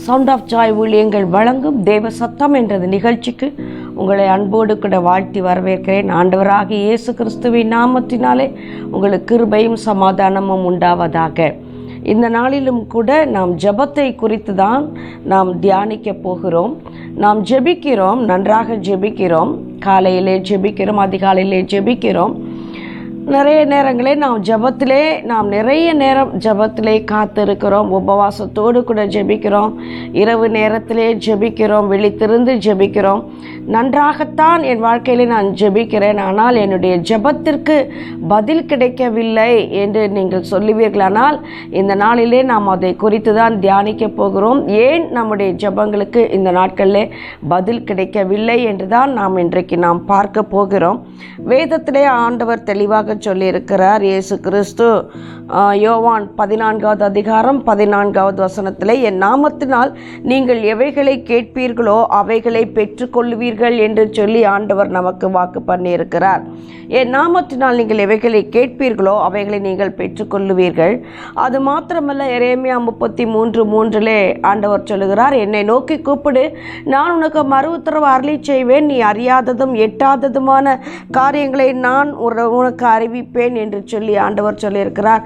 Sound of Joy ஊழியங்கள் வழங்கும் தேவ சத்தம் என்ற நிகழ்ச்சிக்கு உங்களை அன்போடு கூட வாழ்த்தி வரவேற்கிறேன். ஆண்டவராகிய இயேசு கிறிஸ்துவின் நாமத்தினாலே உங்களுக்கு கிருபையும் சமாதானமும் உண்டாவதாக. இந்த நாளிலும் கூட நாம் ஜெபத்தை குறித்து தான் நாம் தியானிக்க போகிறோம். நாம் ஜெபிக்கிறோம், நன்றாக ஜெபிக்கிறோம், காலையிலே ஜெபிக்கிறோம், அதிகாலையிலே ஜெபிக்கிறோம். நிறைய நேரங்களே நாம் நிறைய நேரம் ஜெபத்திலே காத்திருக்கிறோம். உபவாசத்தோடு கூட ஜெபிக்கிறோம், இரவு நேரத்திலே ஜெபிக்கிறோம், விழித்திருந்து ஜெபிக்கிறோம். நன்றாகத்தான் என் வாழ்க்கையிலே நான் ஜெபிக்கிறேன், ஆனால் என்னுடைய ஜெபத்திற்கு பதில் கிடைக்கவில்லை என்று நீங்கள் சொல்லுவீர்களானால் இந்த நாளிலே நாம் அதை குறித்து தான் தியானிக்க போகிறோம். ஏன் நம்முடைய ஜெபங்களுக்கு இந்த நாட்களிலே பதில் கிடைக்கவில்லை என்று தான் நாம் இன்றைக்கு பார்க்க போகிறோம். வேதத்திலே ஆண்டவர் தெளிவாக சொல்லியிருக்கிறார். இயேசு கிறிஸ்து யோவான் 14வது அதிகாரம் 14வது வசனத்திலே, என் நாமத்தினால் நீங்கள் எவைகளை கேட்பீர்களோ அவைகளை பெற்றுக்கொள்வீர்கள் என்று சொல்லி ஆண்டவர் நமக்கு வாக்கு பண்ணியிருக்கிறார். என் நாமத்தினால் நீங்கள் எவைகளை கேட்பீர்களோ அவைகளை நீங்கள் பெற்றுக்கொள்ளுவீர்கள். அது மாத்திரமல்ல, எரேமியா 33:3 ஆண்டவர் சொல்லுகிறார், என்னை நோக்கி கூப்பிடு, நான் உனக்கு மறு உத்தரவு அருளி செய்வேன், நீ அறியாததும் எட்டாததுமான காரியங்களை நான் உனக்கு அறிவிப்பேன் என்று சொல்லி ஆண்டவர் சொல்லியிருக்கிறார்.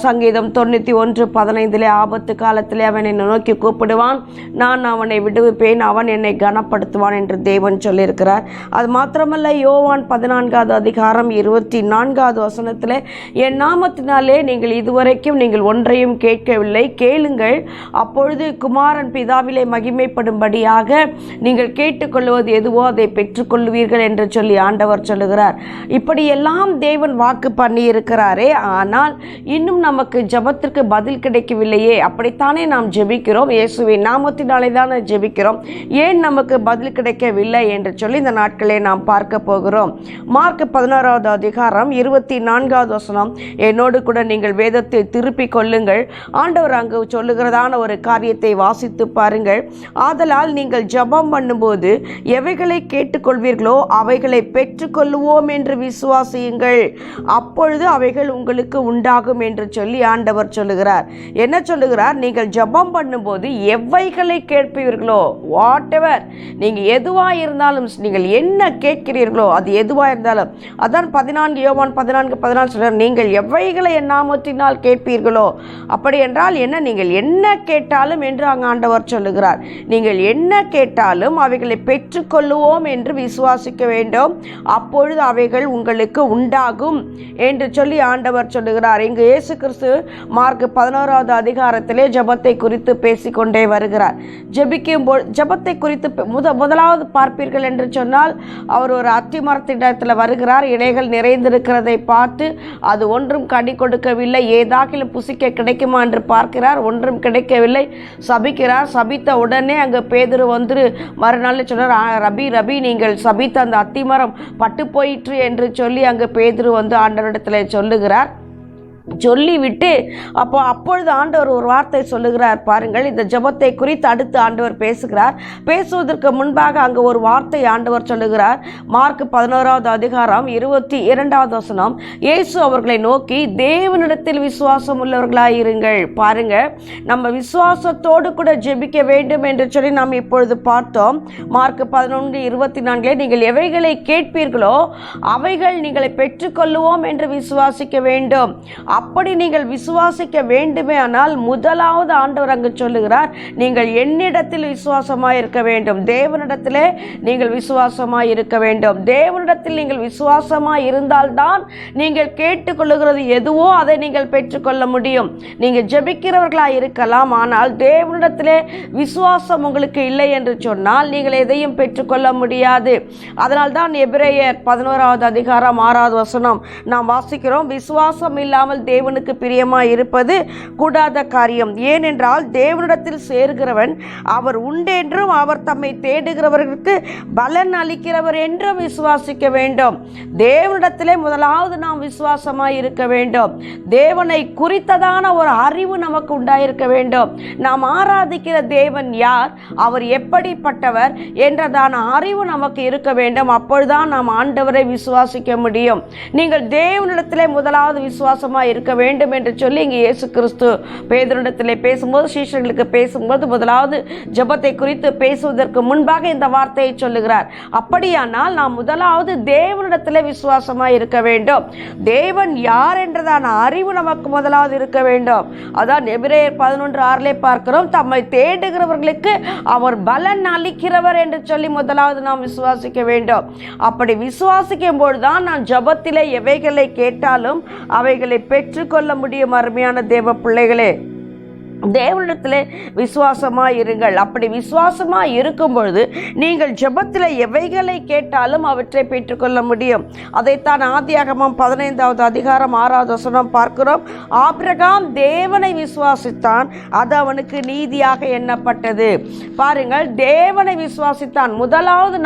சங்கீதம் 91:15 ஆபத்து காலத்திலே அவன் என்னை நோக்கி கூப்பிடுவான், நான் அவனை விடுவிப்பேன், அவன் என்னை கனப்படுத்துவான் என்று தேவன் சொல்லியிருக்கிறார். அது மாத்திரமல்ல, யோவான் 14வது அதிகாரம் 24வது வசனத்திலே, என் நாமத்தினாலே நீங்கள் இதுவரைக்கும் நீங்கள் ஒன்றையும் கேட்கவில்லை, கேளுங்கள், அப்பொழுது குமாரன் பிதாவிலே மகிமைப்படும்படியாக நீங்கள் கேட்டுக்கொள்வது எதுவோ அதை பெற்றுக்கொள்வீர்கள் என்று சொல்லி ஆண்டவர் சொல்லுகிறார். இப்படியெல்லாம் தேவன் வாக்கு பண்ணி இருக்கிறாரே, ஆனால் இன்னும் நமக்கு ஜெபத்திற்கு பதில் கிடைக்கவில்லையே. அப்படித்தானே நாம் ஜெபிக்கிறோம், இயேசுவின் நாமத்தினாலே தானே ஜெபிக்கிறோம், ஏன் நமக்கு பதில் கிடைக்கவில்லை என்று சொல்லி இந்த நாட்களே நாம் பார்க்க போகிறோம். மார்க் 11வது அதிகாரம் 24வது வசனம், என்னோடு கூட நீங்கள் வேதத்தை திருப்பிக் கொள்ளுங்கள். ஆண்டவர் அங்கு சொல்லுகிறதான ஒரு காரியத்தை வாசித்து பாருங்கள். ஆதலால் நீங்கள் ஜெபம் பண்ணும்போது எவைகளை கேட்டுக்கொள்வீர்களோ அவைகளை பெற்றுக்கொள்வோம் என்று விசுவாசியுங்கள், அப்பொழுது அவைகள் உங்களுக்கு உண்டாகும் என்று சொல்லி ஆண்டவர் சொல்லுகிறார். என்ன சொல்லுகிறார்? நீங்கள் ஜெபம் பண்ணும்போது எவைகளை கேட்பீர்களோ, வாட் எவர், நீங்கள் எதுவாக இருந்தாலும், நீங்கள் என்ன கேட்கிறீர்களோ அது எதுவாக இருந்தாலும், அதான் யோவான் 14:14 சொல்கிறார், நீங்கள் எவைகளை என் நாமத்தினால் கேட்பீர்களோ. அப்படி என்றால் என்ன? நீங்கள் என்ன கேட்டாலும் என்று அங்கு ஆண்டவர் சொல்லுகிறார். நீங்கள் என்ன கேட்டாலும் அவைகளை பெற்றுக்கொள்ளுவோம் என்று விசுவாசிக்க வேண்டும், அப்பொழுது அவைகள் உங்களுக்கு உண்டாகும் என்று சொல்லி ஆண்டவர் சொல்லுகிறார். இங்கு இயேசு கிறிஸ்து மார்க் 11வது அதிகாரத்திலே ஜெபத்தை குறித்து பேசிக்கொண்டே வருகிறார். ஜெபத்தை குறித்து முதலாவது பார்ப்பீர்கள் என்று சொன்னால், அவர் ஒரு அத்தி மரத்திடத்தில் வருகிறார். இலைகள் நிறைந்திருக்கிறதை பார்த்து அது ஒன்றும் கனி கொடுக்கவில்லை, ஏதாகிலும் புசிக்க கிடைக்குமா என்று பார்க்கிறார், ஒன்றும் கிடைக்கவில்லை, சபிக்கிறார். சபித்த உடனே அங்கே பேதுரு வந்து மறுநாள் சொன்னார், ரபி நீங்கள் சபித்த அந்த அத்தி மரம் பட்டு போயிற்று என்று சொல்லி அங்கே பேதுரு வந்து ஆண்டவரிடத்தில் சொல்லுகிறார். சொல்லிவிட்டு அப்பொழுது ஆண்டவர் ஒரு வார்த்தை சொல்லுகிறார். பாருங்கள், இந்த ஜெபத்தை குறித்து அடுத்து ஆண்டவர் பேசுகிறார். பேசுவதற்கு முன்பாக அங்கு ஒரு வார்த்தை ஆண்டவர் சொல்லுகிறார். மார்க் 11வது அதிகாரம் 22வது வசனம், இயேசு அவர்களை நோக்கி, தேவனிடத்தில் விசுவாசம் உள்ளவர்களாயிருங்கள். பாருங்க, நம்ம விசுவாசத்தோடு கூட ஜெபிக்க வேண்டும் என்று சொல்லி நாம் இப்பொழுது பார்த்தோம். மார்க் 11:24, நீங்கள் எவைகளை கேட்பீர்களோ அவைகள் நீங்கள் பெற்றுக்கொள்ளுவோம் என்று விசுவாசிக்க வேண்டும். அப்படி நீங்கள் விசுவாசிக்க வேண்டுமே ஆனால் முதலாவது ஆண்டவர் அங்கு சொல்லுகிறார், நீங்கள் என்னிடத்தில் விசுவாசமாய் இருக்க வேண்டும், தேவனிடத்திலே நீங்கள் விசுவாசமாய் இருக்க வேண்டும். தேவனிடத்தில் நீங்கள் விசுவாசமாய் இருந்தால்தான் நீங்கள் கேட்டுக்கொள்ளுகிறது எதுவோ அதை நீங்கள் பெற்றுக்கொள்ள முடியும். நீங்கள் ஜெபிக்கிறவர்களாய் இருக்கலாம், ஆனால் தேவனிடத்திலே விசுவாசம் உங்களுக்கு இல்லை என்று சொன்னால் நீங்கள் எதையும் பெற்றுக்கொள்ள முடியாது. அதனால்தான் எபிரேயர் 11வது அதிகாரம் 6வது வசனம் நாம் வாசிக்கிறோம், விசுவாசம் இல்லாமல் தேவனுக்கு பிரியமாய் இருப்பது கூடாத காரியம். ஏனென்றால் தேவனிடத்தில் சேர்கிறவன் அவர் உண்டென்றும் அவர் தம்மை தேடுகிறவர்களுக்கு பலன் அளிக்கிறவர் என்றும் விசுவாசிக்க வேண்டும். தேவனிடத்திலே முதலாவது நாம் விசுவாசமாய் இருக்க வேண்டும். தேவனை குறித்ததான ஒரு அறிவு நமக்கு உண்டாயிருக்க வேண்டும். நாம் ஆராதிக்கிற தேவன் யார், அவர் எப்படிப்பட்டவர் என்றதான அறிவு நமக்கு இருக்க வேண்டும். அப்பொழுதுதான் நாம் ஆண்டவரை விசுவாசிக்க முடியும். நீங்கள் தேவனிடத்திலே முதலாவது விசுவாசமாய் இருக்க வேண்டும் என்று சொல்லி இங்கே இயேசு கிறிஸ்து பேதுருவிடத்திலே பேசும்போது, சீஷர்களுக்கு பேசும்போது முதலாவது ஜெபத்தை குறித்து பேசுவதற்கு முன்பாக இந்த வார்த்தையை சொல்லுகிறார். அப்படியானால் நாம் முதலாவது தேவனிடத்திலே விசுவாசமாய் இருக்க வேண்டும். தேவன் யார் என்றதான அறிவு நமக்கு முதலாவது இருக்க வேண்டும். அதான் எபிரேயர் 11:6 பார்க்கிறோம், தம்மை தேடுகிறவர்களுக்கு அவர் பலன் அளிக்கிறவர் என்று சொல்லி முதலாவது நாம் விசுவாசிக்க வேண்டும். அப்படி விசுவாசிக்கும் பொழுதுதான் நாம் ஜெபத்திலே எவைகளை கேட்டாலும் அவைகளை பெற்றுக்கொள்ள முடியும். அருமையான தேவ பிள்ளைகளே, தேவனிடத்திலே விசுவாசமாய் இருங்கள். அப்படி விசுவாசமாய் இருக்கும் பொழுது நீங்கள் ஜெபத்தில் எவைகளை கேட்டாலும் அவற்றை பெற்றுக்கொள்ள முடியும். அதைத்தான் ஆதியாகமம் 15வது அதிகாரம் 6வது வசனம் பார்க்கிறோம். ஆபிரகாம் தேவனை விசுவாசித்தான், அது அவனுக்கு நீதியாக எண்ணப்பட்டது. பாருங்கள், தேவனை விசுவாசித்தான். முதலாவது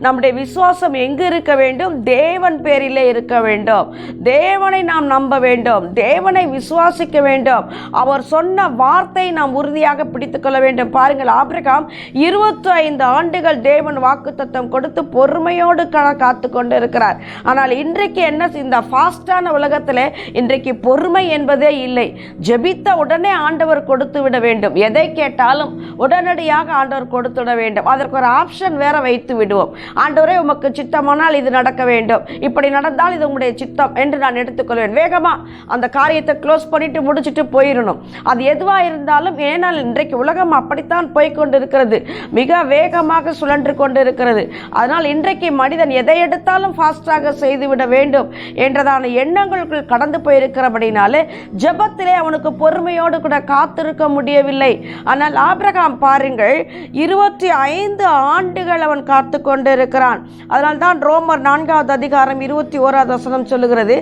நம்முடைய விசுவாசம் எங்கு இருக்க வேண்டும்? தேவன் பேரிலே இருக்க வேண்டும். தேவனை நாம் நம்ப வேண்டும், தேவனை விசுவாசிக்க வேண்டும். அவர் சொன்ன வார்த்தை நாம் உறுதியாக பிடித்துக் கொள்ள வேண்டும். பாருங்கள், ஆபிரகாம் 25 ஆண்டுகள் தேவன் வாக்குத்தத்தம் கொடுத்து பொறுமையோடு காத்து கொண்டு இருக்கிறார். ஆனால் இன்றைக்கு என்ன, இந்த ஃபாஸ்டான உலகத்தில் இன்றைக்கு பொறுமை என்பதே இல்லை. ஜெபித்த உடனே ஆண்டவர் கொடுத்து விட வேண்டும். எதை கேட்டாலும் உடனடியாக ஆண்டவர் கொடுத்து விட வேண்டும். அதற்கு ஒரு ஆப்ஷன் வேற வைத்து விடுவோம். ஆண்டவரே, உமக்கு சித்தமானால் இது நடக்க வேண்டும், இப்படி நடந்தால் இது உங்களுடைய சித்தம் என்று நான் எடுத்துக்கொள்வேன். வேகமா அந்த காரியத்தை க்ளோஸ் பண்ணிட்டு முடிச்சுட்டு போயிடணும். அது எதுவா இருந்தாலும், ஏனால் இன்றைக்கு உலகம் அப்படித்தான் போய்கொண்டிருக்கிறது, மிக வேகமாக சுழன்று கொண்டிருக்கிறது. அதனால் இன்றைக்கு மனிதன் எதை எடுத்தாலும் ஃபாஸ்டாக செய்துவிட வேண்டும் என்றதான எண்ணங்களுக்குள் கடந்து போயிருக்கிறபடினாலே ஜெபத்திலே அவனுக்கு பொறுமையோடு கூட காத்திருக்க முடியவில்லை. ஆனால் ஆபிரகாம் பாருங்கள், 25 ஆண்டுகள் அவன் காத்து கொண்டிருக்கிறான். அதனால்தான் ரோமர் 4வது அதிகாரம் 21வது வசனம் சொல்லுகிறது,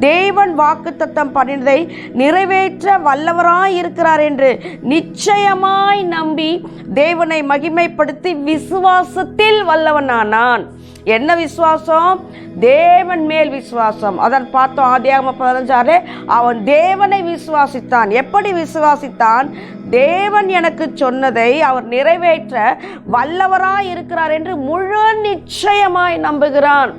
தேவன் வாக்குத்தத்தம் பண்ணினதை நிறைவேற்ற வல்லவராய் இருக்கிறார் என்று நிச்சயமாய் நம்பி தேவனை மகிமைப்படுத்தி விசுவாசத்தில் வல்லவனானான். என்ன விசுவாசம்? தேவன் மேல் விசுவாசம். அதான் பார்த்தோம் ஆதியாகமம் 15:6. அவன் தேவனை விசுவாசித்தான். எப்படி விசுவாசித்தான்? தேவன் எனக்கு சொன்னதை அவர் நிறைவேற்ற வல்லவராய் இருக்கிறார் என்று முழு நிச்சயமாய் நம்புகிறான்.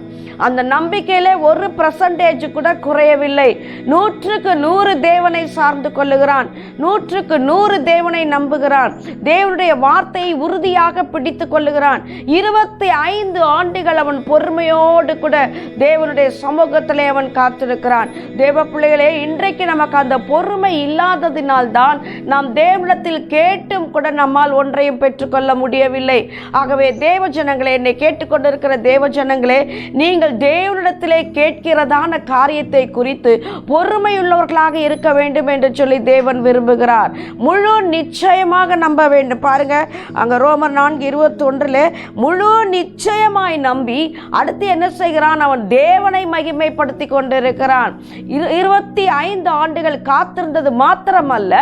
அந்த நம்பிக்கையிலே 1% கூட குறையவில்லை. 100க்கு 100 தேவனை சார்ந்து கொள்ளுகிறான். 100க்கு 100 தேவனை நம்புகிறான். தேவனுடைய வார்த்தையை உறுதியாக பிடித்து கொள்ளுகிறான். 25 ஆண்டுகள் அவன் பொறுமையோடு கூட தேவனுடைய சமூகத்திலே அவன் காத்திருக்கிறான். தேவ பிள்ளைகளே, இன்றைக்கு நமக்கு அந்த பொறுமை இல்லாததினால்தான் நாம் தேவனிடத்தில் கேட்டும் கூட நம்மால் ஒன்றையும் பெற்றுக்கொள்ள முடியவில்லை. ஆகவே தேவ ஜனங்களே, என்னை கேட்டுக்கொண்டிருக்கிற தேவ ஜனங்களே, நீங்கள் தேவனிடத்திலே கேட்கிறதான காரியத்தை குறித்து பொறுமையுள்ளவர்களாக இருக்க வேண்டும் என்று சொல்லி தேவன் விரும்புகிறார். முழு நிச்சயமாக நம்ப வேண்டும். பாருங்க, அங்க ரோமர் 4:21 முழு நிச்சயமாய் நம்பி அடுத்து என்ன செய்கிறான்? அவன் தேவனை மகிமைப்படுத்தி கொண்டிருக்கிறான். 25 ஆண்டுகள் காத்திருந்தது மாத்திரமல்ல,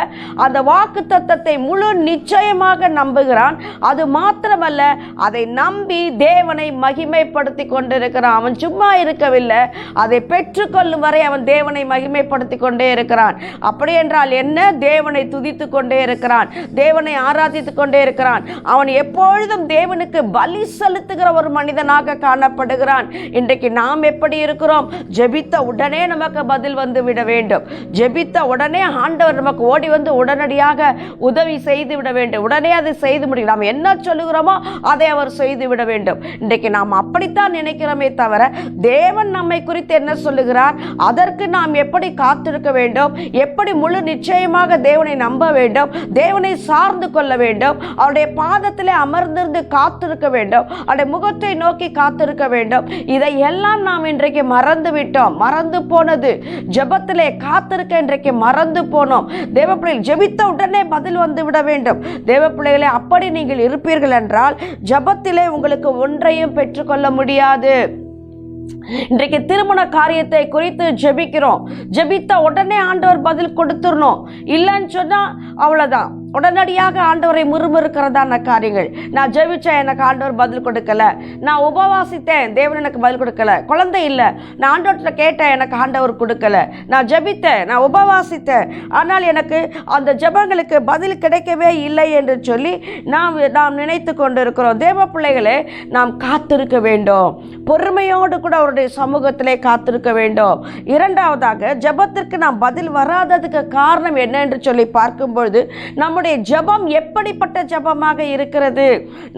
அந்த வாக்குத்தத்தத்தை முழு நிச்சயமாக நம்புகிறான். அது மாத்திரமல்ல, அதை நம்பி தேவனை மகிமைப்படுத்தி கொண்டிருக்கிறான். அவன் சும்மா இருக்கவில்லை, அதை பெற்றுக்கொள்ளும் வரை அவன் தேவனை மகிமைப்படுத்தி கொண்டே இருக்கிறான். அப்படி என்றால் என்ன? தேவனை துதித்து கொண்டே இருக்கிறான், தேவனை ஆராதித்து கொண்டே இருக்கிறான். அவன் எப்பொழுதும் தேவனுக்கு பலி செலுத்துகிற ஒரு மனிதனாக காணப்படுகிறான். இன்றைக்கு நாம் எப்படி இருக்கிறோம்? ஜெபித்த உடனே நமக்கு பதில் வந்து விட வேண்டும். ஜெபித்த உடனே ஆண்டவர் நமக்கு ஓடி வந்து உடனடியாக உதவி செய்து விட வேண்டும். உடனே அதை செய்து முடியும். நாம் என்ன சொல்லுகிறோமோ அதை அவர் செய்து விட வேண்டும். இன்றைக்கு நாம் அப்படித்தான் நினைக்கிறோமே தவிர, தேவன் நம்மை குறித்து என்ன சொல்லுகிறார், அதற்கு நாம் எப்படி காத்திருக்க வேண்டும், எப்படி முழு நிச்சயமாக தேவனை நம்ப வேண்டும், தேவனை சார்ந்து கொள்ள வேண்டும், அவருடைய பாதத்திலே அமர்ந்திருந்து காத்திருக்க வேண்டும், அவருடைய முகத்தை நோக்கி காத்திருக்க வேண்டும். இதையெல்லாம் நாம் இன்றைக்கு மறந்து விட்டோம். மறந்து போனது ஜெபத்திலே காத்திருக்க இன்றைக்கு மறந்து போனோம். தேவ பிள்ளைகள், ஜெபித்த உடனே பதில் வந்து விட வேண்டும். தேவ பிள்ளைகளே, அப்படி நீங்கள் இருப்பீர்கள் என்றால் ஜெபத்திலே உங்களுக்கு ஒன்றையும் பெற்றுக்கொள்ள முடியாது. இன்றைக்கு திருமண காரியத்தை குறித்து ஜெபிக்கிறோம். ஜெபித்த உடனே ஆண்டவர் பதில் கொடுத்துடணும். இல்லைன்னு சொன்னா அவ்வளவுதான். உடனடியாக ஆண்டவரை முறுமுறுக்கிறதான காரியங்கள். நான் ஜெபிச்சேன், எனக்கு ஆண்டவர் பதில் கொடுக்கல. நான் உபவாசித்தேன், தேவன் எனக்கு பதில் கொடுக்கல. குழந்தை இல்லை, நான் ஆண்டவர்கிட்ட கேட்டேன், எனக்கு ஆண்டவர் கொடுக்கல. நான் ஜெபித்தேன், நான் உபவாசித்தேன், ஆனால் எனக்கு அந்த ஜெபங்களுக்கு பதில் கிடைக்கவே இல்லை என்று சொல்லி நாம் நினைத்து கொண்டு இருக்கிறோம். தேவ பிள்ளைகளே, நாம் காத்திருக்க வேண்டும். பொறுமையோடு கூட அவருடைய சமூகத்திலே காத்திருக்க வேண்டும். இரண்டாவதாக, ஜெபத்திற்கு நாம் பதில் வராததுக்கு காரணம் என்ன என்று சொல்லி பார்க்கும்பொழுது நம்முடைய ஜெபம் எப்படிப்பட்ட ஜெபமாக இருக்கிறது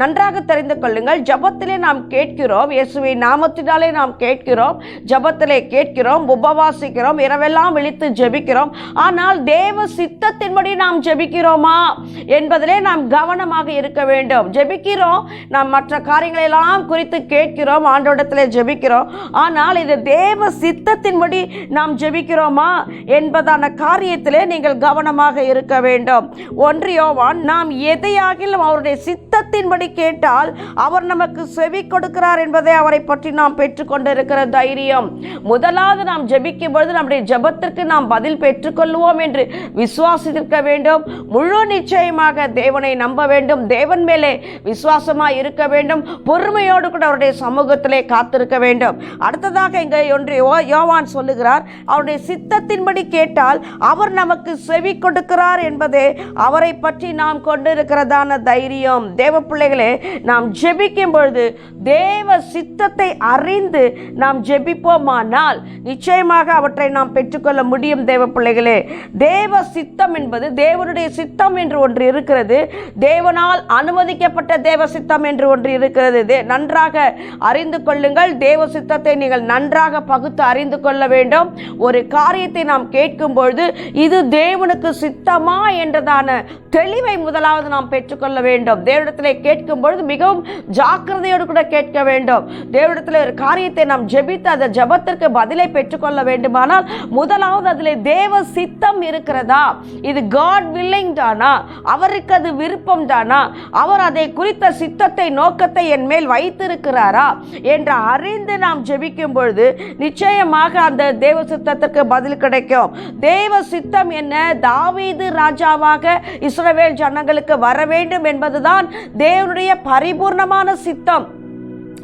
நன்றாக தெரிந்து கொள்ளுங்கள். ஜெபத்திலே நாம் கேட்கிறோம், இயேசுவின் நாமத்தினாலே நாம் கேட்கிறோம், ஜெபத்திலே கேட்கிறோம், உபவாசிக்கிறோம், இரவெல்லாம் விழித்து ஜெபிக்கிறோம். ஆனால் தேவ சித்தத்தின்படி நாம் ஜெபிக்கிறோமா என்பதிலே நாம் கவனமாக இருக்க வேண்டும். ஜெபிக்கிறோம், நாம் மற்ற காரியங்களெல்லாம் குறித்து கேட்கிறோம், ஆண்டவரிடத்திலே ஜெபிக்கிறோம். ஆனால் இது தேவ சித்தத்தின்படி நாம் ஜெபிக்கிறோமா என்பதான காரியத்திலே நீங்கள் கவனமாக இருக்க வேண்டும். 1 யோவான், நாம் எதையாகிலும் அவருடைய சித்தத்தின்படி கேட்டால் அவர் நமக்கு செவி கொடுக்கிறார் என்பதை அவரை பற்றி நாம் பெற்றுக்கொண்டிருக்கிற தைரியம். முதலாவது நாம் ஜெபிக்கும் பொழுது நம்முடைய ஜெபத்திற்கு நாம் பதில் பெற்றுக்கொள்வோம் என்று விசுவாசித்திருக்க வேண்டும். முழு நிச்சயமாக தேவனை நம்ப வேண்டும், தேவன் மேலே விசுவாசமாக இருக்க வேண்டும், பொறுமையோடு கூட அவருடைய சமூகத்திலே காத்திருக்க வேண்டும். அடுத்ததாக இங்கே 1 யோவான் சொல்லுகிறார், அவருடைய சித்தத்தின்படி கேட்டால் அவர் நமக்கு செவி கொடுக்கிறார் என்பதே அவரை பற்றி நாம் கொண்டிருக்கிறதான தைரியம். தேவ பிள்ளைகளே, நாம் ஜெபிக்கும் பொழுது தேவ சித்தத்தை அறிந்து நாம் ஜெபிப்போமானால் நிச்சயமாக அவற்றை நாம் பெற்றுக்கொள்ள முடியும். தேவ பிள்ளைகளே, தேவ சித்தம் என்பது தேவனுடைய சித்தம் என்று ஒன்று இருக்கிறது, தேவனால் அனுமதிக்கப்பட்ட தேவ சித்தம் என்று ஒன்று இருக்கிறது. நன்றாக அறிந்து கொள்ளுங்கள். தேவ சித்தத்தை நீங்கள் நன்றாக பகுத்து அறிந்து கொள்ள வேண்டும். ஒரு காரியத்தை நாம் கேட்கும் பொழுது இது தேவனுக்கு சித்தமா என்றதான தெளிவை முதலாவது நாம் பெற்றுக்கொள்ள வேண்டும். தேவனிடத்திலே கேட்கும் பொழுது மிகவும் ஜாக்கிரதையோடு கூட கேட்க வேண்டும். தேவனிடத்தில் ஒரு காரியத்தை நாம் ஜெபித்து அந்த ஜெபத்திற்கு பதிலை பெற்றுக்கொள்ள வேண்டுமானால் முதலாவது அதிலே தேவ சித்தம் இருக்கிறதா, இது காட் வில்லிங் தானா, அவருக்கு அது விருப்பம் தானா, அவர் அதை குறித்த சித்தத்தை நோக்கத்தை என் மேல் வைத்திருக்கிறாரா என்று அறிந்து நாம் ஜெபிக்கும் பொழுது நிச்சயமாக அந்த தேவ சித்தத்திற்கு பதில் கிடைக்கும். தேவ சித்தம் என்ன? தாவீது ராஜாவாக இஸ்ரவேல் ஜனங்களுக்கு வர வேண்டும் என்பதுதான் தேவனுடைய பரிபூர்ணமான சித்தம்.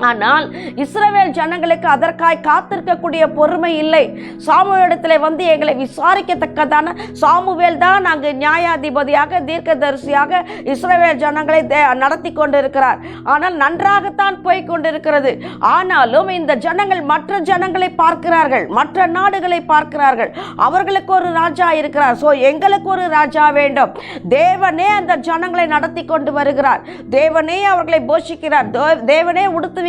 ஆனால் இஸ்ரவேல் ஜனங்களுக்கு அதற்காய் காத்திருக்கக்கூடிய பொறுமை இல்லை. சாமுவேலிடத்தில் வந்து எங்களை விசாரிக்கத்தக்கதான சாமுவேல் தான் அங்கு நியாயாதிபதியாக தீர்க்கதரிசியாக இஸ்ரவேல் ஜனங்களை நடத்தி கொண்டிருக்கிறார். ஆனால் நன்றாகத்தான் போய் கொண்டிருக்கிறது. ஆனாலும் இந்த ஜனங்கள் மற்ற ஜனங்களை பார்க்கிறார்கள், மற்ற நாடுகளை பார்க்கிறார்கள். அவர்களுக்கு ஒரு ராஜா இருக்கிறார், ஸோ எங்களுக்கு ஒரு ராஜா வேண்டும். தேவனே அந்த ஜனங்களை நடத்தி கொண்டு வருகிறார், தேவனே அவர்களை போஷிக்கிறார், தேவனே உடுத்து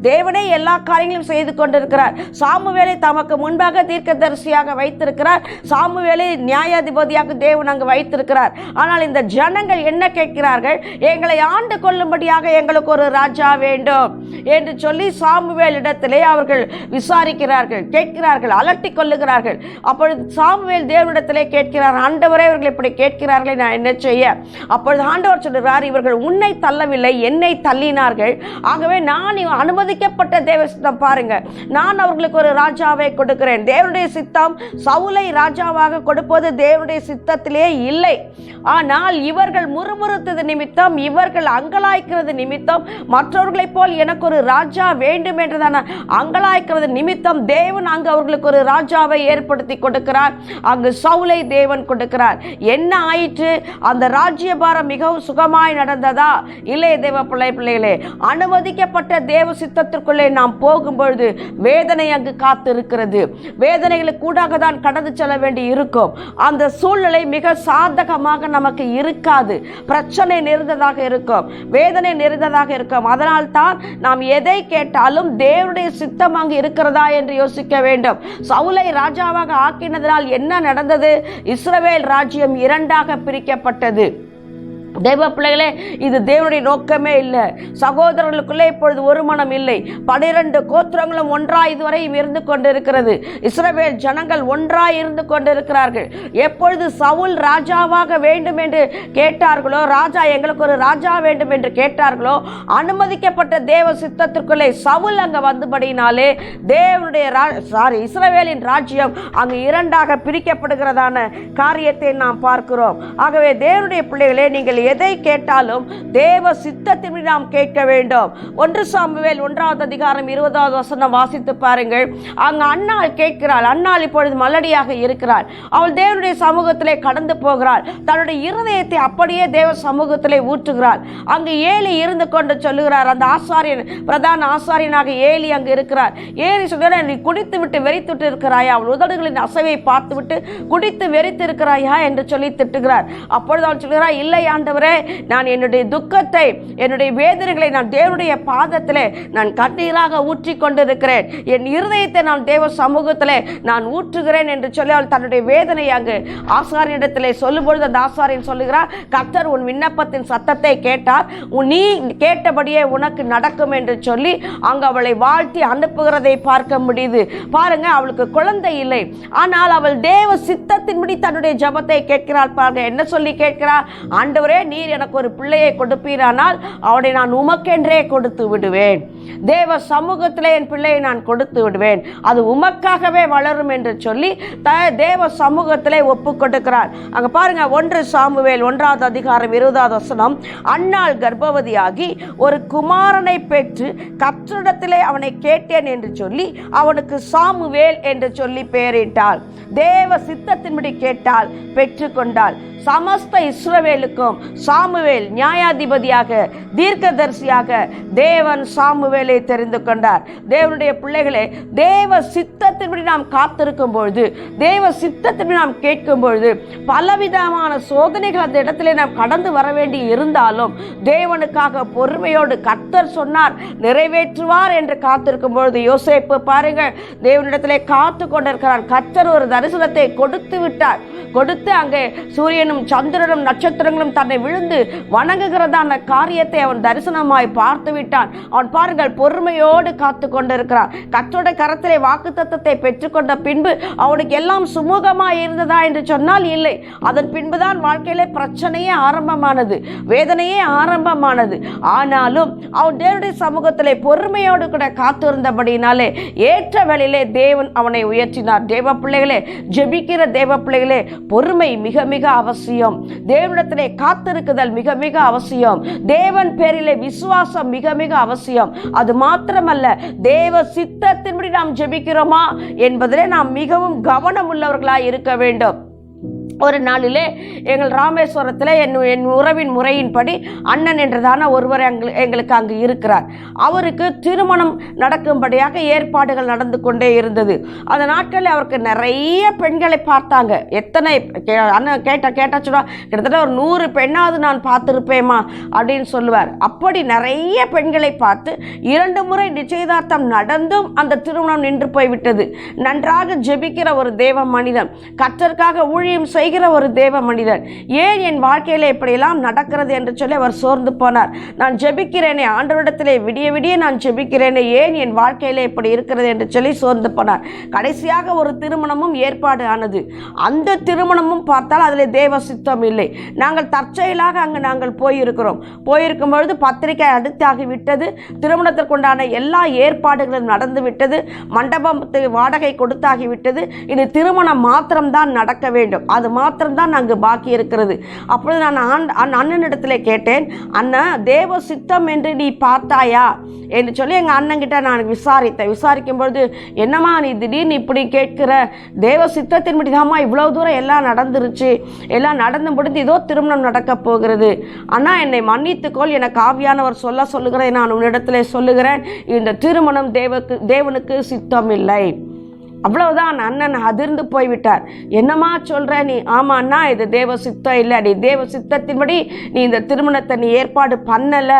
தேவனே எல்லா காரியங்களும் செய்து கொண்டிருக்கிறார். சாமுவேலை தமக்கு முன்பாக தீர்க்கதரிசியாக வைத்திருக்கிறார், சாமுவேலை நியாயாதிபதியாக தேவன் அங்கு வைத்திருக்கிறார். ஆனால் இந்த ஜனங்கள் என்ன கேட்கிறார்கள்? எங்களை ஆண்டு கொள்ளும்படியாக எங்களுக்கு ஒரு ராஜா வேண்டும் என்று சொல்லி சாமுவேல் இடத்திலே அவர்கள் விசாரிக்கிறார்கள், கேட்கிறார்கள், அலட்டிக் கொள்ளுகிறார்கள். அப்பொழுது சாமுவேல் தேவனிடத்திலே கேட்கிறார், ஆண்டவரே இவர்கள் இப்படி கேட்கிறார்களே, நான் என்ன செய்ய? அப்பொழுது ஆண்டவர் சொல்கிறார், இவர்கள் உன்னை தள்ளவில்லை, என்னை தள்ளினார்கள். ஆகவே நான் அனுமதிக்கப்பட்ட தேவ சித்தம் பாருங்க, நான் அவர்களுக்கு ஒரு ராஜாவை கொடுக்கிறேன். தேவனுடைய சித்தம் சவுலை ராஜாவாக கொடுப்பது தேவனுடைய சித்தத்திலே இல்லை. ஆனால் இவர்கள் முறுமுறுத்தது நிமித்தம், இவர்கள் அங்கலாய்க்கிறது நிமித்தம், மற்றவர்களைப் போல் எனக்கு ஒரு ராஜா வேண்டும் என்றதான அங்கலாய்க்கிறது நிமித்தம் தேவன் அங்கு அவர்களுக்கு ஒரு ராஜாவை ஏற்படுத்தி கொடுக்கிறார். அங்கு சவுலை தேவன் கொடுக்கிறார். என்ன ஆயிற்று? அந்த ராஜ்யபாரம் மிகவும் சுகமாய் நடந்ததா? இல்லை தேவ பிள்ளைகளே, அனுமதிக்கப்பட்ட தேவ சித்தத்திற்குள்ளே நாம் போகும்பொழுது வேதனை அங்கு காத்து இருக்கிறது. வேதனைகளுக்கு கூடாக தான் கடந்து செல்ல வேண்டி இருக்கும். அந்த சூழ்நிலை மிக சாதகமாக நமக்கு இருக்காது. பிரச்சனை நிறைந்ததாக இருக்கும், வேதனை நிறைந்ததாக இருக்கும். அதனால் தான் நாம் எதை கேட்டாலும் தேவனுடைய சித்தம் அங்கு இருக்கிறதா என்று யோசிக்க வேண்டும். சவுலை ராஜாவாக ஆக்கினதனால் என்ன நடந்தது? இஸ்ரவேல் ராஜ்யம் 2ஆக பிரிக்கப்பட்டது. தேவ பிள்ளைகளே, இது தேவனுடைய நோக்கமே இல்லை. சகோதரர்களுக்குள்ளே இப்பொழுது ஒரு மனம் இல்லை. 12 கோத்திரங்களும் ஒன்றாய் இதுவரையும் இருந்து கொண்டிருக்கிறது. இஸ்ரவேல் ஜனங்கள் ஒன்றாய் இருந்து கொண்டிருக்கிறார்கள். எப்பொழுது சவுல் ராஜாவாக வேண்டும் என்று கேட்டார்களோ, ராஜா எங்களுக்கு ஒரு ராஜா வேண்டும் என்று கேட்டார்களோ, அனுமதிக்கப்பட்ட தேவ சித்தத்திற்குள்ளே சவுல் அங்க வந்தபடினாலே தேவனுடைய இஸ்ரவேலின் ராஜ்யம் அங்கு இரண்டாக பிரிக்கப்படுகிறதான காரியத்தை நாம் பார்க்கிறோம். ஆகவே தேவனுடைய பிள்ளைகளே, நீங்கள் எதை கேட்டாலும் தேவ சித்தத்தின்படி நாம் கேட்க வேண்டும். 1 சாமுவேல் 1ஆம் அதிகாரம் 20ஆவது வசனம் வாசித்து பாருங்கள். அங்கு அன்னாள் கேட்கிறாள். அன்னாள் இப்பொழுது மலடியாக இருக்கிறாள். அவள் தேவனுடைய சமூகத்திலே கடந்து போகிறாள். தன்னுடைய இருதயத்தை அப்படியே தேவ சமூகத்திலே ஊற்றுகிறாள். அங்கு ஏலி இருந்து கொண்டு சொல்லுகிறார். அந்த ஆசாரியன், பிரதான ஆசாரியனாக ஏலி அங்கு இருக்கிறார். ஏலி சொல்கிறார், நீ குடித்து விட்டு வெறித்துட்டு இருக்கிறாயா? அவள் உதடுகளின் அசைவை பார்த்து விட்டு குடித்து வெறித்து இருக்கிறாயா என்று சொல்லி திட்டுகிறார். அப்பொழுது அவள் சொல்கிறார், இல்லை ஆண்டவரே, நான் என்னுடைய துக்கத்தை, என்னுடைய வேதனைகளை நான் தேவனுடைய பாதத்திலே நான் கண்ணீராக ஊற்றி கொண்டிருக்கிறேன். என் இருதயத்தை நான் தேவ சமூகத்திலே நான் ஊற்றுகிறேன் என்று சொல்லி அவள் தன்னுடைய வேதனை அங்கு ஆசாரியனிடத்திலே சொல்லும்பொழுது அந்த ஆசாரியன் சொல்லுகிறார், கர்த்தர் உன் விண்ணப்பத்தின் சத்தத்தை கேட்டார், நீ கேட்டபடியே உனக்கு நடக்கும் என்று சொல்லி அங்கு அவளை வாழ்த்தி அனுப்புகிறதை பார்க்க முடியுது. பாருங்க, அவளுக்கு குழந்தை இல்லை, ஆனால் அவள் தேவ சித்தத்தின்படி தன்னுடைய ஜெபத்தை கேட்கிறாள். பாருங்க, என்ன சொல்லி கேட்கிறாள்? ஆண்டவரே, நீர் எனக்கு ஒரு பிள்ளையை கொடுப்பீரானால் அவனை நான் உமக்கென்றே கொடுத்து விடுவேன். தேவ சமூகத்திலே என் பிள்ளையை நான் கொடுத்து விடுவேன், அது உமக்காகவே வளரும் என்று சொல்லி தேவ சமூகத்திலே ஒப்பு கொடுக்கிறார். அங்க பாருங்க, 1 சாமுவேல் 1ஆவது அதிகாரம் 20ஆவது வசனம். அன்னாள் கர்ப்பவதியாகி ஒரு குமாரனை பெற்று கர்த்தரிடத்திலே அவனை கேட்டேன் என்று சொல்லி அவனுக்கு சாமுவேல் என்று சொல்லி பெயரிட்டாள். தேவ சித்தத்தின்படி கேட்டாள், பெற்றுக்கொண்டாள். சமஸ்த இஸ்ரவேலுக்கும் சாமுவேல் நியாயாதிபதியாக, தீர்க்கதரிசியாக தேவன் சாமுவேலை தெரிந்து கொண்டார். தேவனுடைய பிள்ளைகளே, தேவ சித்தத்தின்படி நாம் காத்திருக்கும் பொழுது, தேவ சித்தத்தின்படி நாம் கேட்கும் பொழுது, பலவிதமான சோதனைகள் அந்த இடத்திலே நாம் கடந்து வர வேண்டி இருந்தாலும் தேவனுக்காக பொறுமையோடு கர்த்தர் சொன்னார் நிறைவேற்றுவார் என்று காத்திருக்கும் பொழுது, யோசேப்பு பாருங்கள், தேவனிடத்திலே காத்து கொண்டிருக்கிறார். கர்த்தர் ஒரு தரிசனத்தை கொடுத்து விட்டார். கொடுத்து அங்கே சூரியனும் சந்திரனும் நட்சத்திரங்களும் தன்னை விழுந்து வணங்குகிறதான காரியத்தை அவன் தரிசனமாய் பார்த்து விட்டான். அவன் பாருங்கள், பொறுமையோடு காத்து கொண்டிருக்கிறான். கர்த்தருடைய கரத்திலே வாக்குத்தத்தத்தை பெற்றுக்கொண்ட பின்பு அவனுக்கு எல்லாம் சுமூகமாய் இருந்ததா என்று சொன்னால் இல்லை. அதன் பின்புதான் வாழ்க்கையிலே பிரச்சனையே ஆரம்பமானது, வேதனையே ஆரம்பமானது. ஆனாலும் அவன் தேவனுடைய சமூகத்திலே பொறுமையோடு கூட காத்திருந்தபடினாலே ஏற்ற வேளையிலே தேவன் அவனை உயர்த்தினார். தேவ பிள்ளைகளே, ஜெபிக்கிற தேவ பிள்ளைகளே, பொறுமை மிக மிக அவசியம். தேவனிடத்திலே காத்திருக்குதல் மிக மிக அவசியம். தேவன் பேரிலே விசுவாசம் மிக மிக அவசியம். அது மாத்திரமல்ல, தேவ சித்தத்தின்படி நாம் ஜெபிக்கிறோமா என்பதிலே நாம் மிகவும் கவனம் உள்ளவர்களாய் இருக்க வேண்டும். ஒரு நாளிலே எங்கள் ராமேஸ்வரத்தில் என் உறவின் முறையின்படி அண்ணன் என்றதான ஒருவர் எங்களுக்கு அங்கு இருக்கிறார். அவருக்கு திருமணம் நடக்கும்படியாக ஏற்பாடுகள் நடந்து கொண்டே இருந்தது. அந்த நாட்களில் அவருக்கு நிறைய பெண்களை பார்த்தாங்க. எத்தனை அண்ணன் கேட்டா சொல்லுவா, கிட்டத்தட்ட ஒரு 100 பெண்ணாவது நான் பார்த்துருப்பேமா அப்படின்னு சொல்லுவார். அப்படி நிறைய பெண்களை பார்த்து 2 முறை நிச்சயதார்த்தம் நடந்தும் அந்த திருமணம் நின்று போய்விட்டது. நன்றாக ஜெபிக்கிற ஒரு தேவ மனிதன், கர்த்தருக்காக ஊழியம் செய்கிற ஒரு தேவ மனிதன், ஏன் என் வாழ்க்கையில இப்படியெல்லாம் நடக்கிறது என்று சொல்லி அவர் சோர்ந்து போனார். நான் ஜெபிக்கிறேனே ஆண்டவரிடத்திலே, விடிய விடிய நான் ஜெபிக்கிறேனே, ஏன் என் வாழ்க்கையில இப்படி இருக்கிறது என்று சொல்லி சோர்ந்து போனார். கடைசியாக ஒரு திருமணமும் ஏற்பாடு ஆனது. அந்த திருமணமும் பார்த்தால் அதில் தேவ சித்தம் இல்லை. நாங்கள் தற்செயலாக அங்கு நாங்கள் போயிருக்கும் பொழுது பத்திரிகை அடுத்தாகிவிட்டது. திருமணத்திற்குண்டான எல்லா ஏற்பாடுகளும் நடந்து விட்டது. மண்டபத்துக்கு வாடகை கொடுத்தாகிவிட்டது. இது திருமணம் மாத்திரம்தான் நடக்க வேண்டும். அது மாத்திரம்தான் அங்கு பாக்கி இருக்கிறது. அப்பொழுது நான் அண்ணனிடத்தில் கேட்டேன், அண்ணா, தேவ சித்தம் என்று நீ பார்த்தாயா என்று சொல்லி எங்கள் அண்ணன்கிட்ட நான் விசாரிக்கும் பொழுது, என்னம்மா நீ திடீர்னு இப்படி கேட்கிற? தேவ சித்தத்தின்படி தாம்மா இவ்வளோ தூரம் எல்லாம் நடந்துருச்சு, எல்லாம் நடந்து முடிந்து இதோ திருமணம் நடக்க போகிறது. அண்ணா, என்னை மன்னித்துக்கொள், எனக்கு ஆவியானவர் சொல்லுகிறேன், நான் உன்னிடத்திலே சொல்லுகிறேன், இந்த திருமணம் தேவனுக்கு சித்தம் இல்லை. அவ்வளவுதான். அண்ணன் அதிர்ந்து போய்விட்டார். என்னம்மா சொல்ற நீ? ஆமா அண்ணா, இது தேவ சித்தம் இல்லை, நீ தேவ சித்தத்தின்படி நீ இந்த திருமணத்தை நீ ஏற்பாடு பண்ணல,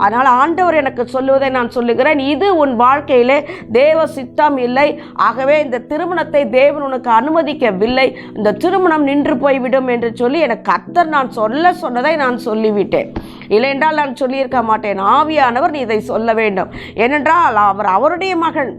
அதனால் ஆண்டவர் எனக்கு சொல்லுவதை நான் சொல்லுகிறேன், இது உன் வாழ்க்கையிலே தேவ சித்தம் இல்லை, ஆகவே இந்த திருமணத்தை தேவன் உனக்கு அனுமதிக்கவில்லை, இந்த திருமணம் நின்று போய்விடும் என்று சொல்லி எனக்கு கர்த்தர் நான் சொன்னதை நான் சொல்லிவிட்டேன். இல்லையென்றால் நான் சொல்லியிருக்க மாட்டேன். ஆவியானவர் நீ இதை சொல்ல வேண்டும். ஏனென்றால் அவருடைய மகன்,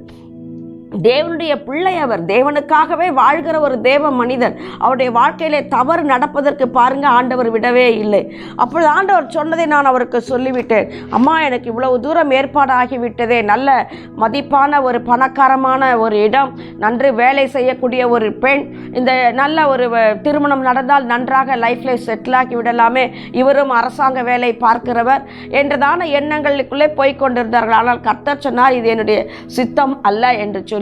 தேவனுடைய பிள்ளை, அவர் தேவனுக்காகவே வாழ்கிற ஒரு தேவ மனிதன். அவருடைய வாழ்க்கையிலே தவறு நடப்பதற்கு பாருங்க ஆண்டவர் விடவே இல்லை. அப்பொழுது ஆண்டவர் சொன்னதை நான் அவருக்கு சொல்லிவிட்டேன். அம்மா, எனக்கு இவ்வளவு தூரம் ஏற்பாடு ஆகிவிட்டதே, நல்ல மதிப்பான ஒரு பணக்காரமான ஒரு இடம், நன்று வேலை செய்யக்கூடிய ஒரு பெண், இந்த நல்ல ஒரு திருமணம் நடந்தால் நன்றாக லைஃப்ல செட்டில் ஆக்கி விடலாமே, இவரும் அரசாங்க வேலை பார்க்கிறவர் என்றதான எண்ணங்களுக்குள்ளே போய்கொண்டிருந்தார்கள். ஆனால் கர்த்தர் சொன்னார், இது என்னுடைய சித்தம் அல்ல என்று சொல்லி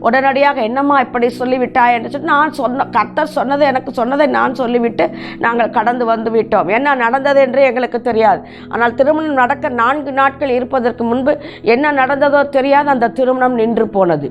உடனடியாக என்னம்மா இப்படி சொல்லிவிட்டாய் என்று சொல்லி நான் கர்த்தர் சொன்னதை எனக்கு சொன்னதை நான் சொல்லிவிட்டு நாங்கள் கடந்து வந்து விட்டோம். என்ன நடந்தது என்று எங்களுக்கு தெரியாது. ஆனால் திருமணம் நடக்க 4 நாட்கள் இருப்பதற்கு முன்பு என்ன நடந்ததோ தெரியாது, அந்த திருமணம் நின்று போனது.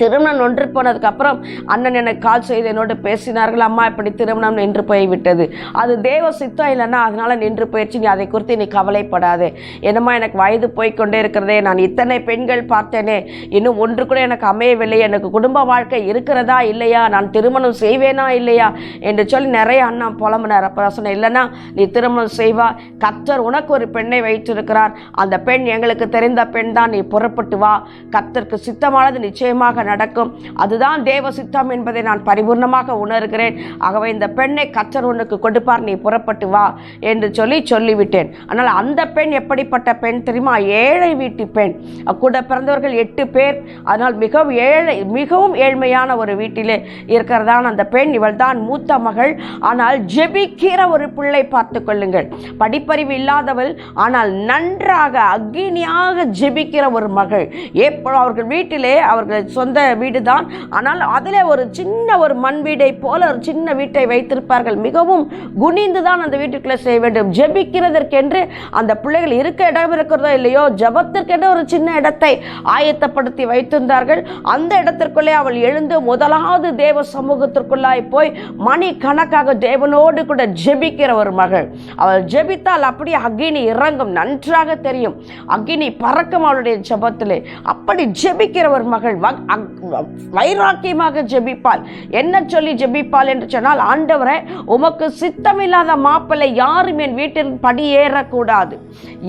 திருமணம் நின்று போனதுக்கு அப்புறம் அண்ணன் எனக்கு கால் செய்து என்னோடு பேசினார்கள். அம்மா, இப்படி திருமணம் நின்று போய்விட்டது, அது தேவ சித்தம் இல்லைன்னா அதனால நின்று போயிடுச்சு, நீ அதை குறித்து நீ கவலைப்படாதே. என்னம்மா, எனக்கு வயது போய்கொண்டே இருக்கிறதே, நான் இத்தனை பெண்கள் பார்த்தேனே, இன்னும் ஒன்று கூட எனக்கு அமையவில்லை, எனக்கு குடும்ப வாழ்க்கை இருக்கிறதா இல்லையா, நான் திருமணம் செய்வேனா இல்லையா என்று சொல்லி நிறைய அண்ணா புலம்பினார். அப்போ சொன்னேன், இல்லைன்னா நீ திருமணம் செய்வா, கர்த்தர் உனக்கு ஒரு பெண்ணை வைத்திருக்கிறார், அந்த பெண் எங்களுக்கு தெரிந்த பெண் தான், நீ புறப்பட்டு வா, கர்த்தருக்கு சித்தமானது நிச்சயமாக நடக்கும், அதுதான் தேவ சித்தம் என்பதை நான் பரிபூர்ணமாக உணர்கிறேன், ஆகவே இந்த பெண்ணை கர்த்தர் உனக்கு கொடுப்பார், நீ புறப்பட்டு வா என்று சொல்லிவிட்டேன். ஆனால் அந்த பெண் எப்படிப்பட்ட பெண் தெரியுமா? ஏழை வீட்டு பெண், கூட பிறந்தவர்கள் 8 பேர், அதனால் மிகவும் ஏழ்மையான ஒரு வீட்டிலே இருக்கிறதான் அந்த பெண். இவள் தான் மூத்த மகள். ஆனால் ஜெபிக்கிற ஒரு பிள்ளை, பார்த்து கொள்ளுங்கள், படிப்பறிவு இல்லாதவள், ஆனால் நன்றாக அக்னியாக ஜெபிக்கிற ஒரு மகள். அவர்கள் வீட்டிலே அவர்கள் சொந்த வீடு தான், ஆனால் அதிலே ஒரு சின்ன ஒரு மண் வீடை போல ஒரு சின்ன வீட்டை வைத்திருப்பார்கள். மிகவும் குனிந்து தான் அந்த வீட்டுக்குள்ளே செய்ய வேண்டும். ஜெபிக்கிறதற்கென்று அந்த பிள்ளைகள் இருக்க இடம் இருக்கிறதோ இல்லையோ, ஜபத்திற்கென்று ஒரு சின்ன இடத்தை ஆயத்தப்படுத்தி வைத்திருந்தார்கள். அந்த இடத்திற்குள்ளே அவள் எழுந்து முதலாவது தேவ சமூகத்திற்குள்ளாய் போய் மணி கணக்காக தேவனோடு கூட ஜெபிக்கிற ஒரு மகள். அவள் ஜெபித்தால் அப்படியே அக்னி இறங்கும், நன்றாக தெரியும், அக்னி பறக்கும் அவளுடைய ஜபத்திலே. அப்படி ஜெபிக்கிற ஒரு மகள் வைராக்கியமாக ஜெபிப்பாள். என்ன சொல்லி ஜெபிப்பாள் என்று சொன்னால், ஆண்டவரே, உமக்கு சித்தமில்லாத மாப்பிள்ளை யாரும் என் வீட்டின் படியேறக்கூடாது,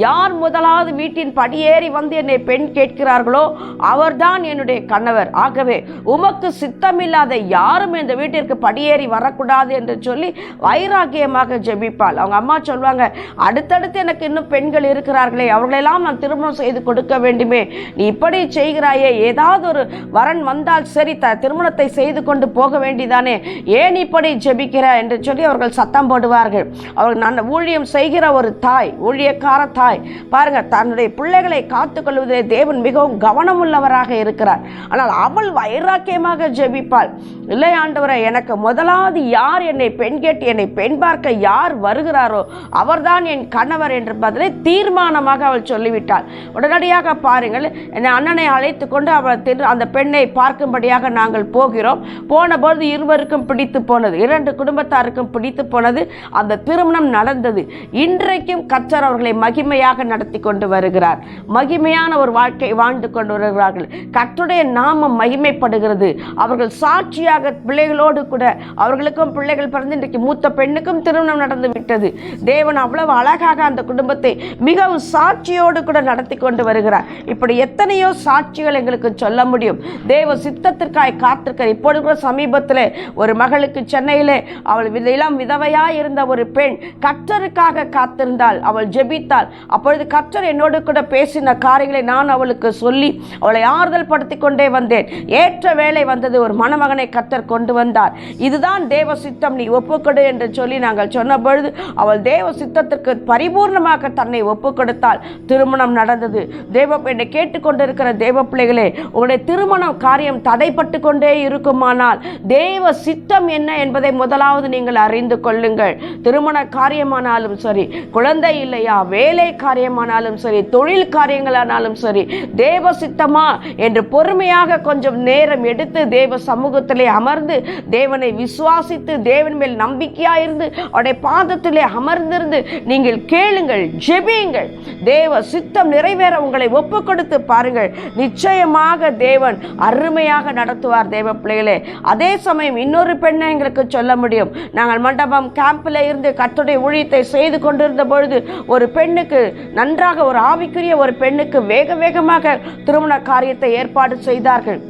யார் முதலாவது வீட்டின் படியேறி வந்து என்னை பெண் கேட்கிறார்களோ அவர்தான் என்னுடைய கணவர், ஆகவே உமக்கு சித்தமில்லாத யாரும் இந்த வீட்டிற்கு படியேறி வரக்கூடாது என்று சொல்லி வைராக்கியமாக ஜெபிப்பாள். அவங்க அம்மா சொல்வாங்க, அடுத்தடுத்து எனக்கு இன்னும் பெண்கள் இருக்கிறார்களே, அவர்களெல்லாம் நான் திருமணம் செய்து கொடுக்க வேண்டுமே, நீ இப்படி செய்கிறாயே, ஏதாவது ஒரு வரன் வந்தால் சரி, திருமணத்தை செய்து கொண்டு போக வேண்டியதானே, ஏன் இப்படி ஜெபிக்கிற என்று சொல்லி அவர்கள் சத்தம் போடுவார்கள். அவர்கள் நான் ஊழியம் செய்கிற ஒரு தாய், ஊழியக்கார தாய் பாருங்க, தன்னுடைய பிள்ளைகளை காத்துக்கொள்வதிலே தேவன் மிகவும் கவனம் உள்ளவராக இருக்கிறார். ஆனால் அவள் வைராக்கியமாக ஜெபிப்பாள். இல்லை ஆண்டவரே, எனக்கு முதலாவது யார் என்னை பெண் கேட்டு என்னை பெண் பார்க்க யார் வருகிறாரோ அவர்தான் என் கணவர் என்று பதிலை தீர்மானமாக அவள் சொல்லிவிட்டாள். உடனடியாக பாருங்கள், என் அண்ணனை அழைத்து கொண்டு அவள் அந்த பெண்ணை பார்க்கும்படியாக நாங்கள் போகிறோம். போன பொழுது இருவருக்கும் பிடித்து போனது, 2 குடும்பத்தாருக்கும் பிடித்து போனது. அந்த திருமணம் நடந்தது. இன்றைக்கும் கர்த்தர் அவர்களை மகிமையாக நடத்தி கொண்டு வருகிறார். மகிமையான ஒரு வாழ்க்கை வாழ்ந்து கொண்டு வருகிறார்கள். கர்த்தருடைய நாமம் மகிமைப்படுகிறது. அவர்கள் சாட்சியாக பிள்ளைகளோடு கூட, அவர்களுக்கும் பிள்ளைகள் பிறந்து இன்றைக்கு மூத்த பெண்ணுக்கும் திருமணம் நடந்து விட்டது. தேவன் அவ்வளவு அழகாக அந்த குடும்பத்தை மிகவும் சாட்சியோடு கூட நடத்தி கொண்டு வருகிறார். இப்படி எத்தனையோ சாட்சிகள் எங்களுக்கு சொல்ல முடியும். தேவ சித்தத்திற்காய் காத்திருக்கிற. இப்பொழுது கூட சமீபத்தில் ஒரு மகளுக்கு சென்னையிலே அவள் இளம் விதவையாய் இருந்த ஒரு பெண் கர்த்தருக்காக காத்திருந்தாள். அவள் ஜெபித்தாள். அப்பொழுது கர்த்தர் என்னோடு கூட பேசின காரியங்களை நான் அவளுக்கு சொல்லி அவளை ஆறுதல் படுத்தி கொண்டே வந்தேன். ஏற்ற வேலை வந்தது. ஒரு மணமகனை கர்த்தர் கொண்டு வந்தார். இதுதான் தேவ சித்தம், நீ ஒப்புக்கொடு என்று சொல்லி நாங்கள் சொன்ன பொழுது அவள் தேவ சித்தத்திற்கு பரிபூர்ணமாக தன்னை ஒப்பு கொடுத்தாள். திருமணம் நடந்தது. தேவ என்னை கேட்டுக்கொண்டிருக்கிற தேவ பிள்ளைகளே, உங்களுடைய திருமண காரியம் தடைப்பட்டு கொண்டே இருக்குமானால் தேவ சித்தம் என்ன என்பதை முதலாவது நீங்கள் அறிந்து கொள்ளுங்கள். திருமண காரியமானாலும் சரி, குழந்தை இல்லையா, வேலை காரியமானாலும் சரி, தொழில் காரியங்களானாலும் சரி, தேவ சித்தமா என்று பொறுமையாக கொஞ்சம் நேரம் எடுத்து தேவ சமூகத்திலே அமர்ந்து தேவனை விசுவாசித்து தேவன் மேல் நம்பிக்கையாயிருந்து அவருடைய பாதத்திலே அமர்ந்திருந்து நீங்கள் கேளுங்கள், ஜெபியுங்கள். தேவ சித்தம் நிறைவேற உங்களை ஒப்பு கொடுத்து பாருங்கள். நிச்சயமாக தேவன் அருமையாக நடத்துவார் தேவ பிள்ளைகளே. அதே சமயம் இன்னொரு பெண்ணை எங்களுக்கு சொல்ல முடியும். நாங்கள் மண்டபம் கேம்பில் இருந்து கர்த்தருடைய ஊழியத்தை செய்து கொண்டிருந்த பொழுது ஒரு பெண்ணுக்கு நன்றாக, ஒரு ஆவிக்குரிய ஒரு பெண்ணுக்கு வேக வேகமாக திருமண காரியத்தை ஏற்பாடு செய்தார்கள்.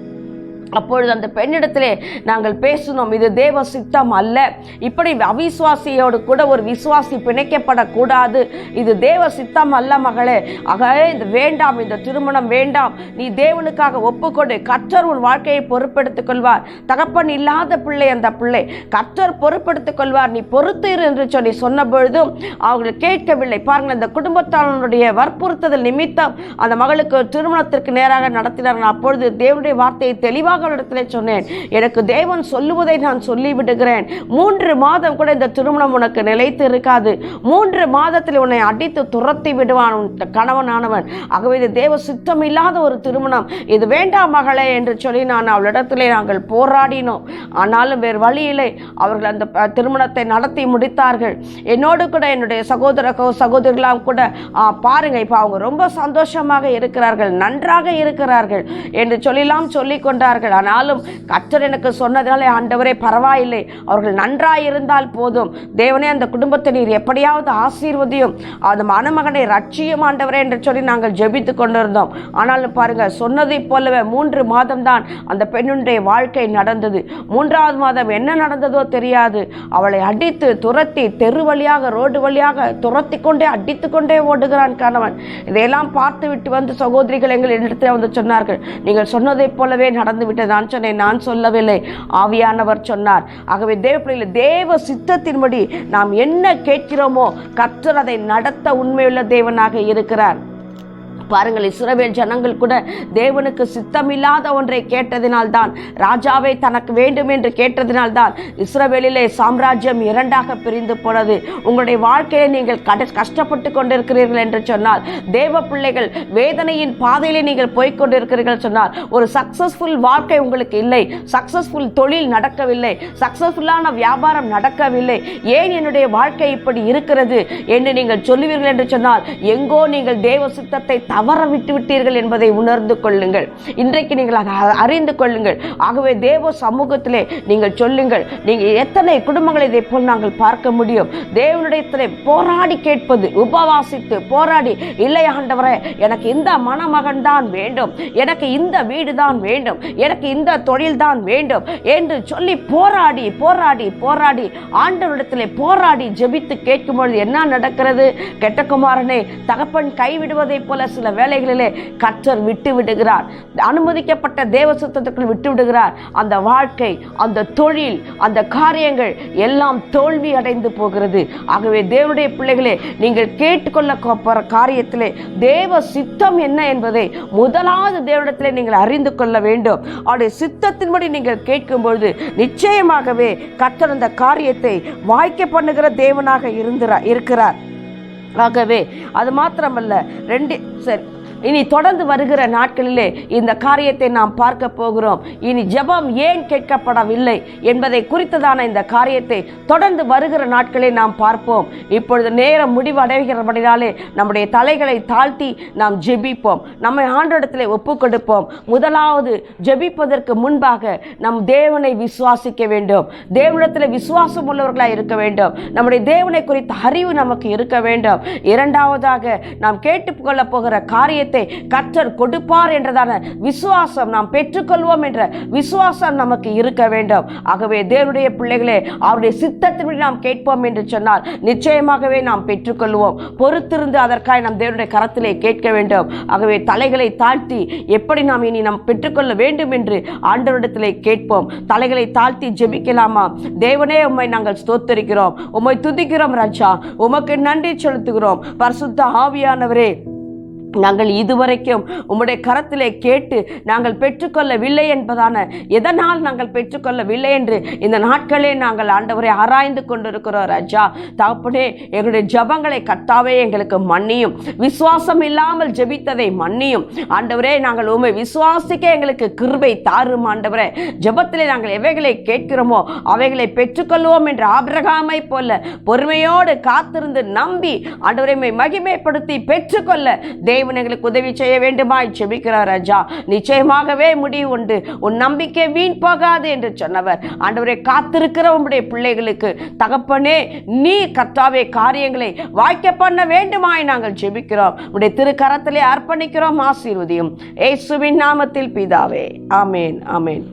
அப்பொழுது அந்த பெண்ணிடத்திலே நாங்கள் பேசினோம், இது தேவ சித்தம் அல்ல, இப்படி அவிசுவாசியோடு கூட ஒரு விசுவாசி பிணைக்கப்படக்கூடாது, இது தேவ சித்தம் அல்ல மகளே, ஆகவே இது வேண்டாம், இந்த திருமணம் வேண்டாம், நீ தேவனுக்காக ஒப்புக்கொண்டு கர்த்தர் உன் வாழ்க்கையை பொறுப்பெடுத்துக் கொள்வார். தகப்பன் இல்லாத பிள்ளை அந்த பிள்ளை, கர்த்தர் பொறுப்பெடுத்துக் கொள்வார், நீ பொறுத்தீர் என்று சொல்லி சொன்ன பொழுதும் அவர்கள் கேட்கவில்லை. பாருங்கள், அந்த குடும்பத்தாருடைய வற்புறுத்தல் நிமித்தம் அந்த மகளுக்கு திருமணத்திற்கு நேராக நடத்தினார்கள். அப்பொழுது தேவனுடைய வார்த்தையை தெளிவாக இடத்திலே சொன்னேன், எனக்கு தேவன் சொல்லுவதை நான் சொல்லிவிடுகிறேன். 3 மாதம் கூட இந்த திருமணம் உனக்கு நிலைத்து இருக்காது. 3 மாதத்தில் உன்னை அடித்து துரத்தி விடுவான் கணவனானவன். ஆகவே இது தேவ சித்தம் இல்லாத ஒரு திருமணம், இது வேண்டாம் மகளே என்று சொல்லி நான் அவளிடத்திலே நாங்கள் போராடினோம். ஆனாலும் வேறு வழியிலே அவர்கள் அந்த திருமணத்தை நடத்தி முடித்தார்கள். என்னோடு கூட என்னுடைய சகோதரர்களாம் கூட பாருங்க, இப்போ அவங்க ரொம்ப சந்தோஷமாக இருக்கிறார்கள், நன்றாக இருக்கிறார்கள் என்று சொல்லலாம் சொல்லிக் கொண்டார்கள். ஆனாலும் கர்த்தர் எனக்கு சொன்னதாலே, ஆண்டவரே பரவாயில்லை, அவர்கள் நன்றாய் இருந்தால் போதும், தேவனே அந்த குடும்பத்தை நீர் எப்படியாவது ஆசீர்வதியும், அந்த மணமகனை ரட்சியும் ஆண்டவரே என்று சொல்லி நாங்கள் ஜெபித்து கொண்டிருந்தோம். ஆனாலும் பாருங்க, சொன்னதை போலவே 3 மாதம் தான் அந்த பெண்ணுடைய வாழ்க்கை நடந்தது. 3ஆவது மாதம் என்ன நடந்ததோ தெரியாது, அவளை அடித்து துரத்தி தெரு வழியாக ரோடு வழியாக துரத்தி கொண்டே அடித்து கொண்டே ஓடுகிறான் கணவன். இதையெல்லாம் பார்த்து விட்டு வந்து சகோதரிகள் எங்கள் இடத்துல வந்து சொன்னார்கள், நீங்கள் சொன்னதை போலவே நடந்து விட்டு நான் சொன்னேன், நான் சொல்லவில்லை, ஆவியானவர் சொன்னார். ஆகவே தேவ பிள்ளைகளே, தேவ சித்தத்தின்படி நாம் என்ன கேட்கிறோமோ கர்த்தர் அதை நடத்த உண்மையுள்ள தேவனாக இருக்கிறார். பாருங்கள், இஸ்ரவேல் ஜனங்கள் கூட தேவனுக்கு சித்தமில்லாத ஒன்றை கேட்டதினால்தான், ராஜாவை தனக்கு வேண்டும் என்று கேட்டதினால்தான் இஸ்ரவேலிலே சாம்ராஜ்யம் 2ஆக பிரிந்து போனது. உங்களுடைய வாழ்க்கையை நீங்கள் கஷ்டப்பட்டு கொண்டிருக்கிறீர்கள் என்று சொன்னால், தேவ பிள்ளைகள் வேதனையின் பாதையிலே நீங்கள் போய்கொண்டிருக்கிறீர்கள் சொன்னால், ஒரு சக்சஸ்ஃபுல் வாழ்க்கை உங்களுக்கு இல்லை, சக்சஸ்ஃபுல் தொழில் நடக்கவில்லை, சக்சஸ்ஃபுல்லான வியாபாரம் நடக்கவில்லை, ஏன் என்னுடைய வாழ்க்கை இப்படி இருக்கிறது என்று நீங்கள் சொல்லுவீர்கள் என்று சொன்னால், எங்கோ நீங்கள் தேவ சித்தத்தை தவற விட்டு விட்டீர்கள் என்பதை உணர்ந்து கொள்ளுங்கள். இன்றைக்கு நீங்கள் அதை அறிந்து கொள்ளுங்கள். ஆகவே தேவ சமூகத்திலே நீங்கள் சொல்லுங்கள். நீங்கள் எத்தனை குடும்பங்களை இதை போல் நாங்கள் பார்க்க முடியும். தேவனுடைய போராடி கேட்பது, உபவாசித்து போராடி, இல்லை ஆண்டவரே எனக்கு இந்த மணமகன் தான் வேண்டும், எனக்கு இந்த வீடு தான் வேண்டும், எனக்கு இந்த தொழில் தான் வேண்டும் என்று சொல்லி போராடி போராடி போராடி ஆண்டவரிடத்திலே போராடி ஜெபித்து கேட்கும் பொழுது என்ன நடக்கிறது? கெட்ட குமாரனே, தகப்பன் கைவிடுவதை போல சில வேலைகளிலே கர்த்தர் விட்டு விடுகிறார், அனுமதிக்கப்பட்ட தேவ சித்தத்துக்குள் விட்டு விடுகிறார். அந்த வாழ்க்கை, அந்த தொழில், அந்த காரியங்கள் எல்லாம் தோல்வி அடைந்து போகிறது. ஆகவே தேவனுடைய பிள்ளைகளே, நீங்கள் கேட்டுக்கொள்ள போற காரியத்திலே தேவ சித்தம் என்ன என்பதை முதலாவது தேவனிடத்திலே நீங்கள் அறிந்து கொள்ள வேண்டும். அவருடைய சித்தத்தின்படி நீங்கள் கேட்கும் பொழுது நிச்சயமாகவே கர்த்தர் அந்த காரியத்தை வாய்க்க பண்ணுகிற தேவனாக இருக்கிறார். ஆகவே அது மாத்திரமல்ல, சரி, இனி தொடர்ந்து வருகிற நாட்களிலே இந்த காரியத்தை நாம் பார்க்க போகிறோம். இனி ஜெபம் ஏன் கேட்கப்படவில்லை என்பதை குறித்ததான இந்த காரியத்தை தொடர்ந்து வருகிற நாட்களில் நாம் பார்ப்போம். இப்பொழுது நேரம் முடிவடைகிறபடினாலே நம்முடைய தலைகளை தாழ்த்தி நாம் ஜெபிப்போம், நம்மை ஆண்டவரிடத்திலே ஒப்பு கொடுப்போம். முதலாவது ஜெபிப்பதற்கு முன்பாக நம் தேவனை விசுவாசிக்க வேண்டும், தேவனிடத்தில் விசுவாசம் உள்ளவர்களாக இருக்க வேண்டும், நம்முடைய தேவனை குறித்த அறிவு நமக்கு இருக்க வேண்டும். இரண்டாவதாக நாம் கேட்டுக்கொள்ள போகிற காரியத்தை கர்த்தர் கொடுப்பார் என்றதான விசுவாசம் நாம் பெற்றுக்கொள்வோம் என்ற விசுவாசம் நமக்கு இருக்க வேண்டும். ஆகவே தேவனுடைய பிள்ளைகளே, அவருடைய சித்தத்தின்படி நாம் கேட்போம் என்று சொன்னால் நிச்சயமாகவே நாம் பெற்றுக்கொள்வோம். பொறுத்திருந்து அதற்காக நாம் தேவனுடைய கரத்திலே கேட்க வேண்டும். ஆகவே தலைகளை தாழ்த்தி எப்படி நாம் இனி நாம் பெற்றுக்கொள்ள வேண்டும் என்று ஆண்டவரிடத்திலே கேட்போம். தலைகளை தாழ்த்தி ஜெபிக்கலாமா? தேவனே, உம்மை நாங்கள் ஸ்தோத்தரிக்கிறோம், உம்மை துதிக்கிறோம் ராஜா, உமக்கு நன்றி செலுத்துகிறோம். பரிசுத்த ஆவியானவரே, நாங்கள் இதுவரைக்கும் உம்முடைய கரத்திலே கேட்டு நாங்கள் பெற்றுக்கொள்ளவில்லை என்பதான எதனால் நாங்கள் பெற்றுக்கொள்ளவில்லை என்று இந்த நாட்களே நாங்கள் ஆண்டவரை ஆராய்ந்து கொண்டிருக்கிறோம் ராஜா. தகப்பனே, எங்களுடைய ஜெபங்களை கர்த்தாவே எங்களுக்கு மன்னியும். விசுவாசம் இல்லாமல் ஜெபித்ததை மன்னியும் ஆண்டவரே. நாங்கள் உம்மை விசுவாசிக்க எங்களுக்கு கிருபை தாரும் ஆண்டவரே. ஜெபத்திலே நாங்கள் எவைகளை கேட்கிறோமோ அவைகளை பெற்றுக்கொள்வோம் என்று ஆபிரகாமை போல பொறுமையோடு காத்திருந்து நம்பி ஆண்டவரை மகிமைப்படுத்தி பெற்றுக்கொள்ள தேவன் எங்களுக்கு உதவி செய்ய வேண்டுமாய் ஜெபிக்கிறார் ராஜா. நிச்சயமாகவே முடிவு உண்டு, உன் நம்பிக்கை வீண் போகாது என்று சொன்னவர் ஆண்டவரை காத்திருக்கிற உம்முடைய பிள்ளைகளுக்கு தகப்பனே நீ கர்த்தாவே காரியங்களை வாய்க்க பண்ண வேண்டுமாய் நாங்கள் ஜெபிக்கிறோம். உடைய திருக்கரத்திலே அர்ப்பணிக்கிறோம். ஆசீர்வதியும் இயேசுவின் நாமத்தில் பிதாவே. ஆமேன், ஆமேன்.